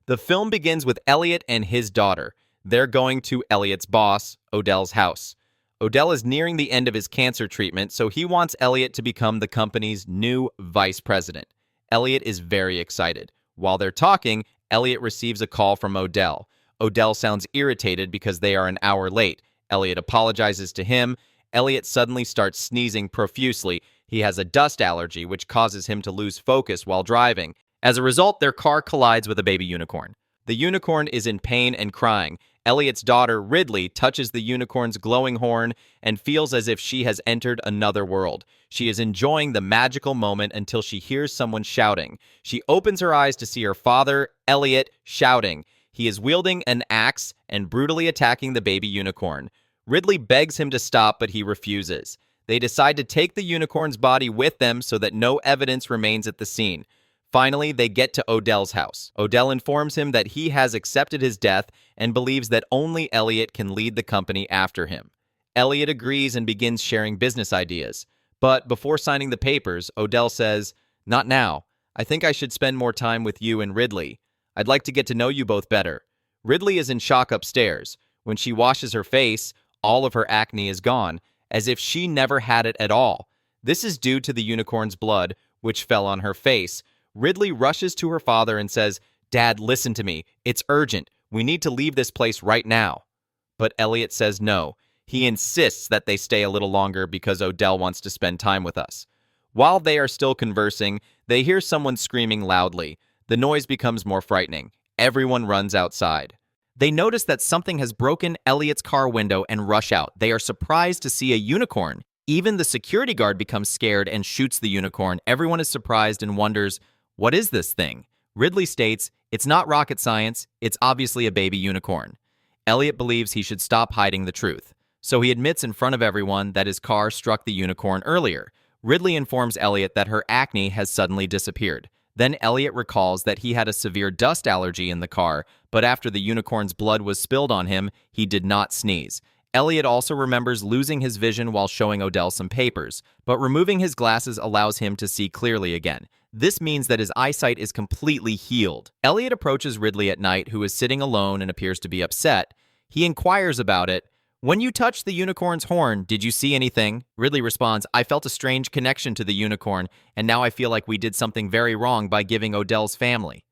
The film begins with Elliot and his daughter. They're going to Elliot's boss, Odell's house. Odell is nearing the end of his cancer treatment, so he wants Elliot to become the company's new vice president. Elliot is very excited. While they're talking, Elliot receives a call from Odell. Odell sounds irritated because they are an hour late. Elliot apologizes to him. Elliot suddenly starts sneezing profusely. He has a dust allergy, which causes him to lose focus while driving. As a result, their car collides with a baby unicorn. The unicorn is in pain and crying. Elliot's daughter, Ridley, touches the unicorn's glowing horn and feels as if she has entered another world. She is enjoying the magical moment until she hears someone shouting. She opens her eyes to see her father, Elliot, shouting. He is wielding an axe and brutally attacking the baby unicorn. Ridley begs him to stop, but he refuses. They decide to take the unicorn's body with them so that no evidence remains at the scene. Finally, they get to Odell's house. Odell informs him that he has accepted his death and believes that only Elliot can lead the company after him. Elliot agrees and begins sharing business ideas. But before signing the papers, Odell says, "Not now. I think I should spend more time with you and Ridley. I'd like to get to know you both better." Ridley is in shock upstairs. When she washes her face, all of her acne is gone, as if she never had it at all. This is due to the unicorn's blood, which fell on her face. Ridley rushes to her father and says, "Dad, listen to me. It's urgent. We need to leave this place right now." But Elliot says no. He insists that they stay a little longer because Odell wants to spend time with us. While they are still conversing, they hear someone screaming loudly. The noise becomes more frightening. Everyone runs outside. They notice that something has broken Elliot's car window and rush out. They are surprised to see a unicorn. Even the security guard becomes scared and shoots the unicorn. Everyone is surprised and wonders, what is this thing? Ridley states, "It's not rocket science, it's obviously a baby unicorn." Elliot believes he should stop hiding the truth. So he admits in front of everyone that his car struck the unicorn earlier. Ridley informs Elliot that her acne has suddenly disappeared. Then Elliot recalls that he had a severe dust allergy in the car, but after the unicorn's blood was spilled on him, he did not sneeze. Elliot also remembers losing his vision while showing Odell some papers, but removing his glasses allows him to see clearly again. This means that his eyesight is completely healed. Elliot approaches Ridley at night, who is sitting alone and appears to be upset. He inquires about it. "When you touched the unicorn's horn, did you see anything?" Ridley responds, "I felt a strange connection to the unicorn, and now I feel like we did something very wrong by giving Odell's family.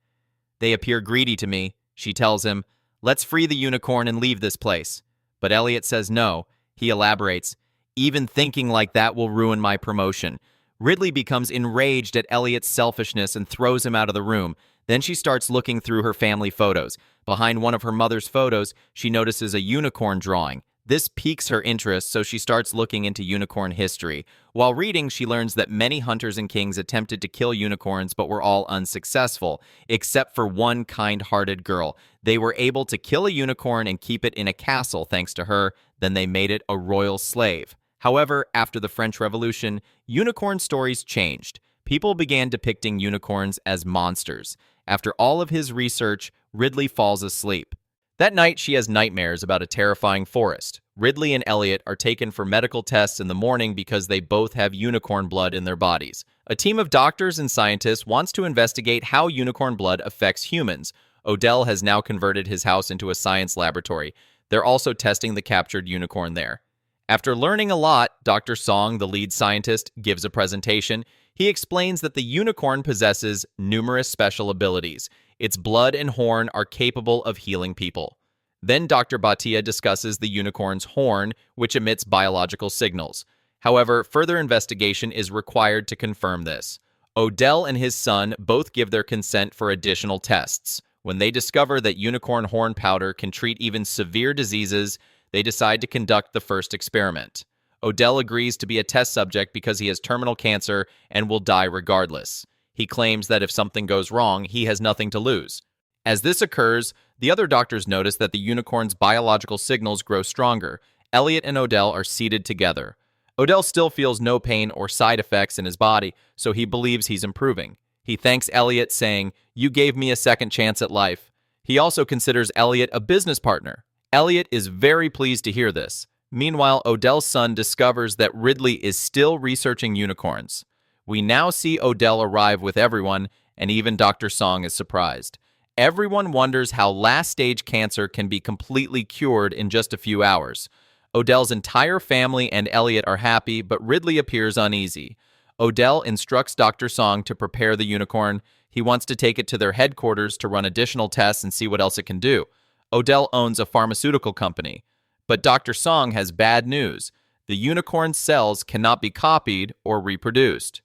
They appear greedy to me." She tells him, "Let's free the unicorn and leave this place." But Elliot says no. He elaborates, "Even thinking like that will ruin my promotion." Ridley becomes enraged at Elliot's selfishness and throws him out of the room. Then she starts looking through her family photos. Behind one of her mother's photos, she notices a unicorn drawing. This piques her interest, so she starts looking into unicorn history. While reading, she learns that many hunters and kings attempted to kill unicorns but were all unsuccessful, except for one kind-hearted girl. They were able to kill a unicorn and keep it in a castle thanks to her. Then they made it a royal slave. However, after the French Revolution, unicorn stories changed. People began depicting unicorns as monsters. After all of his research, Ridley falls asleep. That night, she has nightmares about a terrifying forest. Ridley and Elliot are taken for medical tests in the morning because they both have unicorn blood in their bodies. A team of doctors and scientists wants to investigate how unicorn blood affects humans. Odell has now converted his house into a science laboratory. They're also testing the captured unicorn there. After learning a lot, Dr. Song, the lead scientist, gives a presentation. He explains that the unicorn possesses numerous special abilities. Its blood and horn are capable of healing people. Then Dr. Bhatia discusses the unicorn's horn, which emits biological signals. However, further investigation is required to confirm this. Odell and his son both give their consent for additional tests. When they discover that unicorn horn powder can treat even severe diseases, they decide to conduct the first experiment. Odell agrees to be a test subject because he has terminal cancer and will die regardless. He claims that if something goes wrong, he has nothing to lose. As this occurs, the other doctors notice that the unicorn's biological signals grow stronger. Elliot and Odell are seated together. Odell still feels no pain or side effects in his body, so he believes he's improving. He thanks Elliot, saying, "You gave me a second chance at life." He also considers Elliot a business partner. Elliot is very pleased to hear this. Meanwhile, Odell's son discovers that Ridley is still researching unicorns. We now see Odell arrive with everyone, and even Dr. Song is surprised. Everyone wonders how last-stage cancer can be completely cured in just a few hours. Odell's entire family and Elliot are happy, but Ridley appears uneasy. Odell instructs Dr. Song to prepare the unicorn. He wants to take it to their headquarters to run additional tests and see what else it can do. Odell owns a pharmaceutical company. But Dr. Song has bad news. The unicorn's cells cannot be copied or reproduced.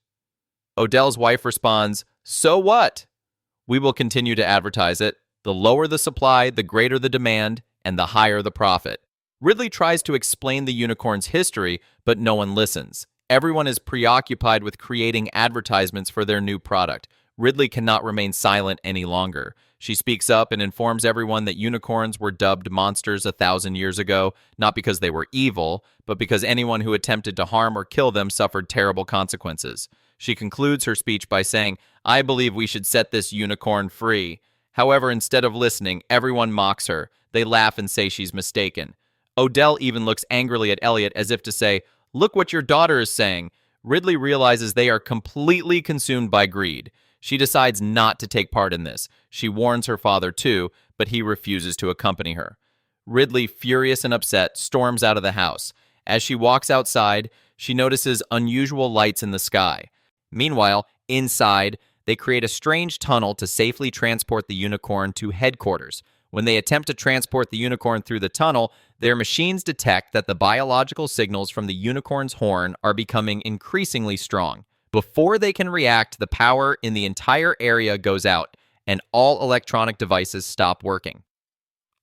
Odell's wife responds, "So what? We will continue to advertise it. The lower the supply, the greater the demand, and the higher the profit." Ridley tries to explain the unicorn's history, but no one listens. Everyone is preoccupied with creating advertisements for their new product. Ridley cannot remain silent any longer. She speaks up and informs everyone that unicorns were dubbed monsters 1,000 years ago, not because they were evil, but because anyone who attempted to harm or kill them suffered terrible consequences. She concludes her speech by saying, "I believe we should set this unicorn free." However, instead of listening, everyone mocks her. They laugh and say she's mistaken. Odell even looks angrily at Elliot as if to say, "Look what your daughter is saying." Ridley realizes they are completely consumed by greed. She decides not to take part in this. She warns her father too, but he refuses to accompany her. Ridley, furious and upset, storms out of the house. As she walks outside, she notices unusual lights in the sky. Meanwhile, inside, they create a strange tunnel to safely transport the unicorn to headquarters. When they attempt to transport the unicorn through the tunnel, their machines detect that the biological signals from the unicorn's horn are becoming increasingly strong. Before they can react, the power in the entire area goes out, and all electronic devices stop working.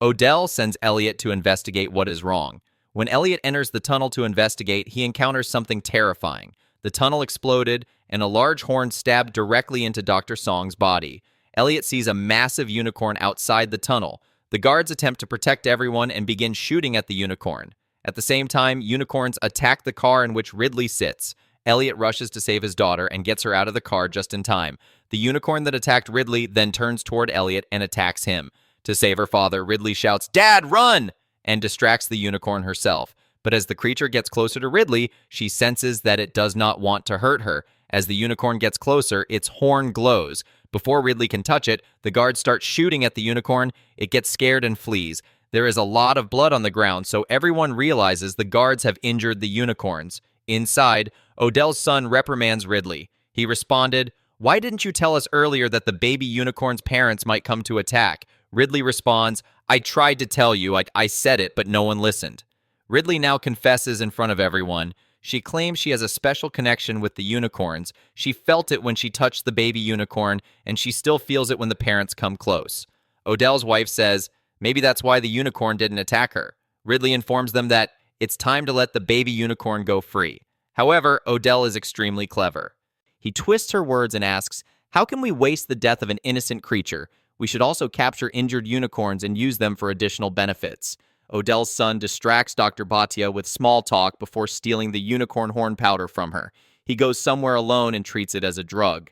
Odell sends Elliot to investigate what is wrong. When Elliot enters the tunnel to investigate, he encounters something terrifying. The tunnel exploded, and a large horn stabbed directly into Dr. Song's body. Elliot sees a massive unicorn outside the tunnel. The guards attempt to protect everyone and begin shooting at the unicorn. At the same time, unicorns attack the car in which Ridley sits. Elliot rushes to save his daughter and gets her out of the car just in time. The unicorn that attacked Ridley then turns toward Elliot and attacks him. To save her father, Ridley shouts, "Dad, run!" and distracts the unicorn herself. But as the creature gets closer to Ridley, she senses that it does not want to hurt her. As the unicorn gets closer, its horn glows. Before Ridley can touch it, the guards start shooting at the unicorn. It gets scared and flees. There is a lot of blood on the ground, so everyone realizes the guards have injured the unicorns. Inside, Odell's son reprimands Ridley. He responded, "Why didn't you tell us earlier that the baby unicorn's parents might come to attack?" Ridley responds, "I tried to tell you, I said it, but no one listened." Ridley now confesses in front of everyone. She claims she has a special connection with the unicorns. She felt it when she touched the baby unicorn, and she still feels it when the parents come close. Odell's wife says, maybe that's why the unicorn didn't attack her. Ridley informs them that it's time to let the baby unicorn go free. However, Odell is extremely clever. He twists her words and asks, "How can we waste the death of an innocent creature? We should also capture injured unicorns and use them for additional benefits." Odell's son distracts Dr. Bhatia with small talk before stealing the unicorn horn powder from her. He goes somewhere alone and treats it as a drug.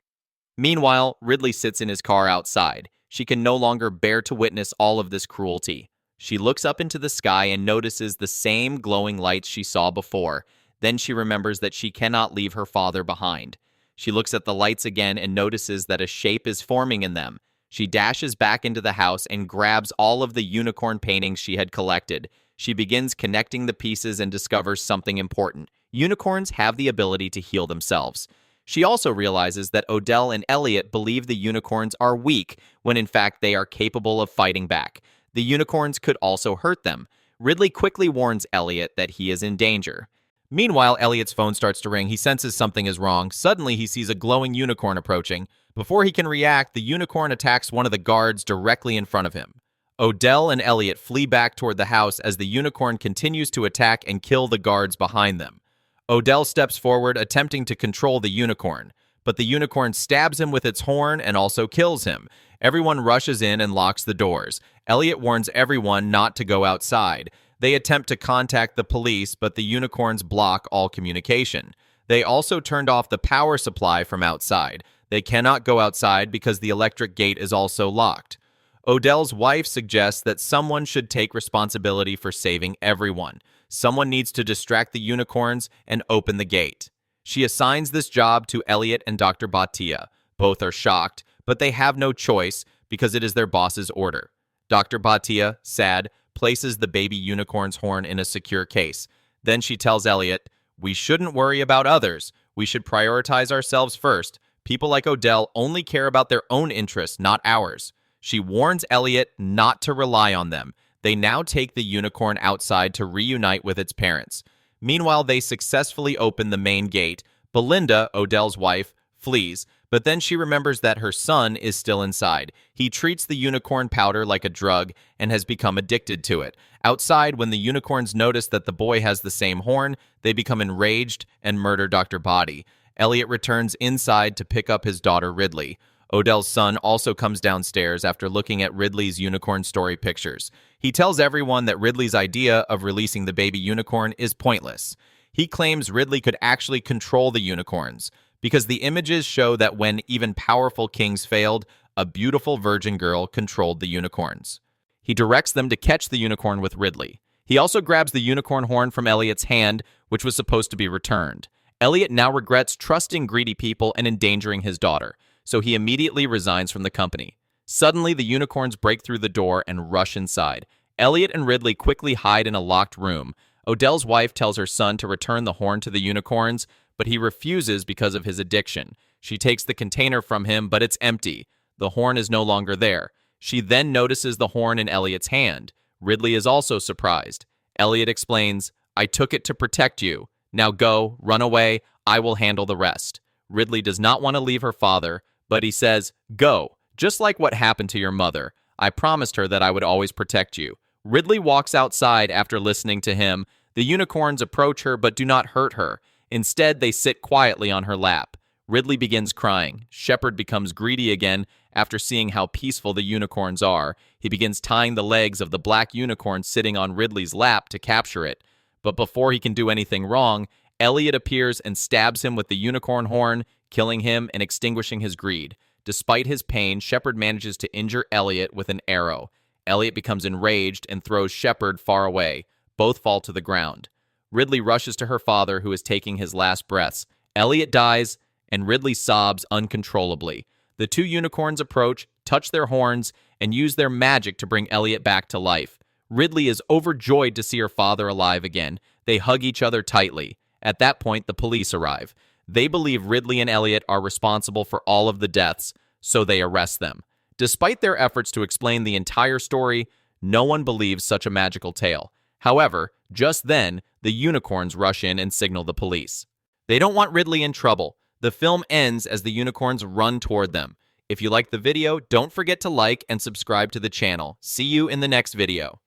Meanwhile, Ridley sits in his car outside. She can no longer bear to witness all of this cruelty. She looks up into the sky and notices the same glowing lights she saw before. Then she remembers that she cannot leave her father behind. She looks at the lights again and notices that a shape is forming in them. She dashes back into the house and grabs all of the unicorn paintings she had collected. She begins connecting the pieces and discovers something important. Unicorns have the ability to heal themselves. She also realizes that Odell and Elliot believe the unicorns are weak, when in fact they are capable of fighting back. The unicorns could also hurt them. Ridley quickly warns Elliot that he is in danger. Meanwhile, Elliot's phone starts to ring. He senses something is wrong. Suddenly, he sees a glowing unicorn approaching. Before he can react, the unicorn attacks one of the guards directly in front of him. Odell and Elliot flee back toward the house as the unicorn continues to attack and kill the guards behind them. Odell steps forward, attempting to control the unicorn, but the unicorn stabs him with its horn and also kills him. Everyone rushes in and locks the doors. Elliot warns everyone not to go outside. They attempt to contact the police, but the unicorns block all communication. They also turned off the power supply from outside. They cannot go outside because the electric gate is also locked. Odell's wife suggests that someone should take responsibility for saving everyone. Someone needs to distract the unicorns and open the gate. She assigns this job to Elliot and Dr. Bhatia. Both are shocked, but they have no choice because it is their boss's order. Dr. Bhatia, sad, places the baby unicorn's horn in a secure case. Then she tells Elliot, "We shouldn't worry about others. We should prioritize ourselves first. People like Odell only care about their own interests, not ours." She warns Elliot not to rely on them. They now take the unicorn outside to reunite with its parents. Meanwhile, they successfully open the main gate. Belinda, Odell's wife, flees, but then she remembers that her son is still inside. He treats the unicorn powder like a drug and has become addicted to it. Outside, when the unicorns notice that the boy has the same horn, they become enraged and murder Dr. Body. Elliot returns inside to pick up his daughter Ridley. Odell's son also comes downstairs after looking at Ridley's unicorn story pictures. He tells everyone that Ridley's idea of releasing the baby unicorn is pointless. He claims Ridley could actually control the unicorns, because the images show that when even powerful kings failed, a beautiful virgin girl controlled the unicorns. He directs them to catch the unicorn with Ridley. He also grabs the unicorn horn from Elliot's hand, which was supposed to be returned. Elliot now regrets trusting greedy people and endangering his daughter, so he immediately resigns from the company. Suddenly, the unicorns break through the door and rush inside. Elliot and Ridley quickly hide in a locked room. Odell's wife tells her son to return the horn to the unicorns, but he refuses because of his addiction. She takes the container from him, but it's empty. The horn is no longer there. She then notices the horn in Elliot's hand. Ridley is also surprised. Elliot explains, "I took it to protect you. Now go, run away, I will handle the rest." Ridley does not want to leave her father, but he says, "Go, just like what happened to your mother. I promised her that I would always protect you." Ridley walks outside after listening to him. The unicorns approach her but do not hurt her. Instead, they sit quietly on her lap. Ridley begins crying. Shepard becomes greedy again after seeing how peaceful the unicorns are. He begins tying the legs of the black unicorn sitting on Ridley's lap to capture it. But before he can do anything wrong, Elliot appears and stabs him with the unicorn horn, killing him and extinguishing his greed. Despite his pain, Shepard manages to injure Elliot with an arrow. Elliot becomes enraged and throws Shepard far away. Both fall to the ground. Ridley rushes to her father, who is taking his last breaths. Elliot dies, and Ridley sobs uncontrollably. The two unicorns approach, touch their horns, and use their magic to bring Elliot back to life. Ridley is overjoyed to see her father alive again. They hug each other tightly. At that point, the police arrive. They believe Ridley and Elliot are responsible for all of the deaths, so they arrest them. Despite their efforts to explain the entire story, no one believes such a magical tale. However, just then, the unicorns rush in and signal the police. They don't want Ridley in trouble. The film ends as the unicorns run toward them. If you liked the video, don't forget to like and subscribe to the channel. See you in the next video.